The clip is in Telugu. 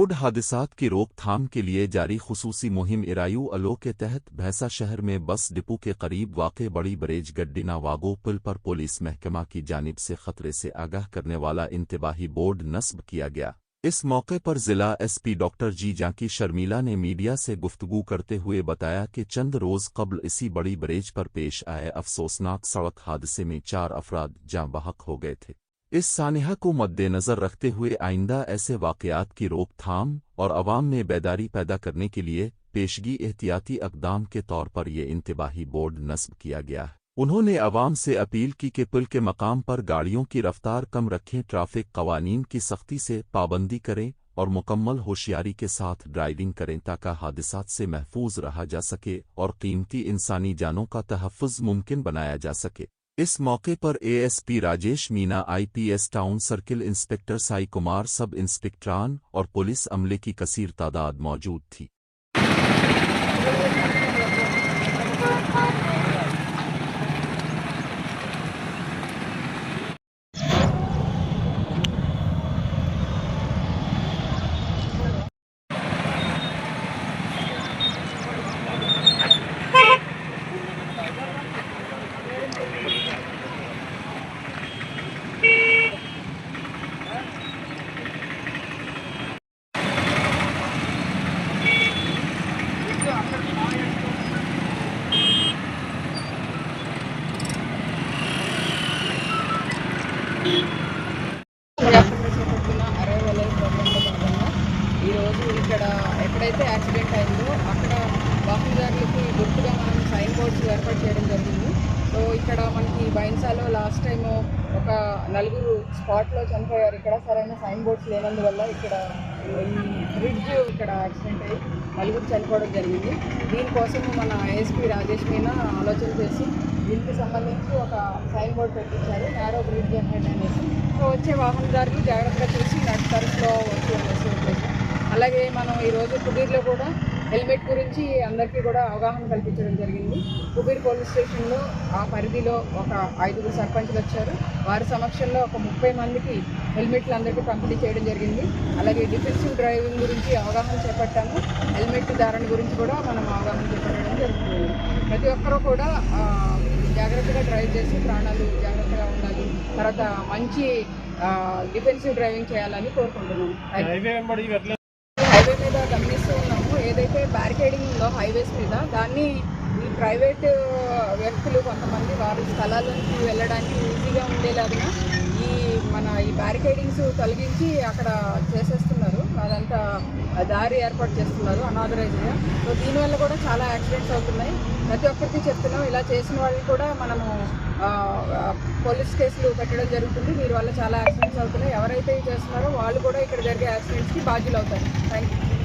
रोड हादसात की रोकथाम के लिए जारी खुसूसी मुहिम इरायू अलो के तहत भैंसा शहर में बस डिपो के करीब वाक़े बड़ी बरेज गड्डिना वागो पुल पर पुलिस महकमा की जानिब से खतरे से आगाह करने वाला इंतबाही बोर्ड नस्ब किया गया। इस मौके पर जिला एसपी डॉक्टर जी जाकी शर्मिला ने मीडिया से गुफ्तगू करते हुए बताया कि चंद रोज़ कबल इसी बड़ी बरेज पर पेश आए अफसोसनाक सड़क हादसे में 4 अफराद जाँ बहक हो गए थे। इस सानिहा को मद्देनज़र रखते हुए आइंदा ऐसे वाक़यात की रोकथाम और अवाम में बेदारी पैदा करने के लिए पेशगी एहतियाती अक़दाम के तौर पर यह इंतबाही बोर्ड नस्ब किया गया है। उन्होंने अवाम से अपील की कि पुल के मकाम पर गाड़ियों की रफ्तार कम रखें, ट्रैफिक कवानीन की सख्ती से पाबंदी करें और मुकम्मल होशियारी के साथ ड्राइविंग करें ताकि हादसात से महफूज रहा जा सके और कीमती इंसानी जानों का तहफ़्फ़ुज़ मुमकिन बनाया जा सके। इस मौके पर ASP Rajesh Meena, IPS town circle inspector Sai Kumar, सब इंस्पेक्टरान और पुलिस अमले की कसीर तादाद मौजूद थी। ఈరోజు ఇక్కడ ఎక్కడైతే యాక్సిడెంట్ అయిందో అక్కడ వాహనదారులకి గుర్తుగా మనం సైన్ బోర్డ్స్ ఏర్పాటు చేయడం జరిగింది. సో ఇక్కడ మనకి బైన్సాలో లాస్ట్ టైము ఒక 4 స్పాట్లో చనిపోయారు. ఇక్కడ సరైన సైన్ బోర్డ్స్ లేనందువల్ల ఇక్కడ ఈ బ్రిడ్జ్ ఇక్కడ యాక్సిడెంట్ అయ్యి 4 చనిపోవడం జరిగింది. దీనికోసం మన ఏఎస్పీ రాజేష్ మీనా ఆలోచన చేసి దీనికి సంబంధించి ఒక సైన్ బోర్డ్ పెట్టించారు, నారో బ్రిడ్జ్ అహెడ్ అనేసి. సో వచ్చే వాహనదారులు జాగ్రత్తగా చూసి నడుపుతారు, స్లో వచ్చి అనేసి ఉద్దేశం. అలాగే మనం ఈరోజు కుబీర్లో కూడా హెల్మెట్ గురించి అందరికీ కూడా అవగాహన కల్పించడం జరిగింది. కుబీర్ పోలీస్ స్టేషన్లో ఆ పరిధిలో ఒక 5 సర్పంచ్లు వచ్చారు. వారి సమక్షంలో ఒక 30 మందికి హెల్మెట్లు అందరికీ పంపిణీ చేయడం జరిగింది. అలాగే డిఫెన్సివ్ డ్రైవింగ్ గురించి అవగాహన చేపట్టాము. హెల్మెట్ ధారణ గురించి కూడా మనం అవగాహన చేపట్టడం జరుగుతుంది. ప్రతి ఒక్కరూ కూడా జాగ్రత్తగా డ్రైవ్ చేసి ప్రాణాలు జాగ్రత్తగా ఉండాలి, తర్వాత మంచి డిఫెన్సివ్ డ్రైవింగ్ చేయాలని కోరుకుంటున్నాము. హైవే మీద గమనిస్తూ ఉన్నాము, ఏదైతే బ్యారికేడింగ్ ఉందో హైవేస్ మీద దాన్ని ఈ ప్రైవేట్ వ్యక్తులు కొంతమంది వారి స్థలాల్లోకి వెళ్ళడానికి ఈజీగా ఉండేలాగా ఈ బ్యారికేడింగ్స్ తొలగించి అక్కడ చేసేస్తున్నారు. అదంతా దారి ఏర్పాటు చేస్తున్నారు అనాథరైజ్గా. సో దీనివల్ల కూడా చాలా యాక్సిడెంట్స్ అవుతున్నాయి. ప్రతి ఒక్కరికి చెప్తున్నాం, ఇలా చేసిన వాళ్ళకి కూడా మనము పోలీస్ కేసులు పెట్టడం జరుగుతుంది. వీరి వల్ల చాలా యాక్సిడెంట్స్ అవుతున్నాయి. ఎవరైతే చేస్తున్నారో వాళ్ళు కూడా ఇక్కడ జరిగే యాక్సిడెంట్స్కి బాధ్యులు అవుతారు. Thank you.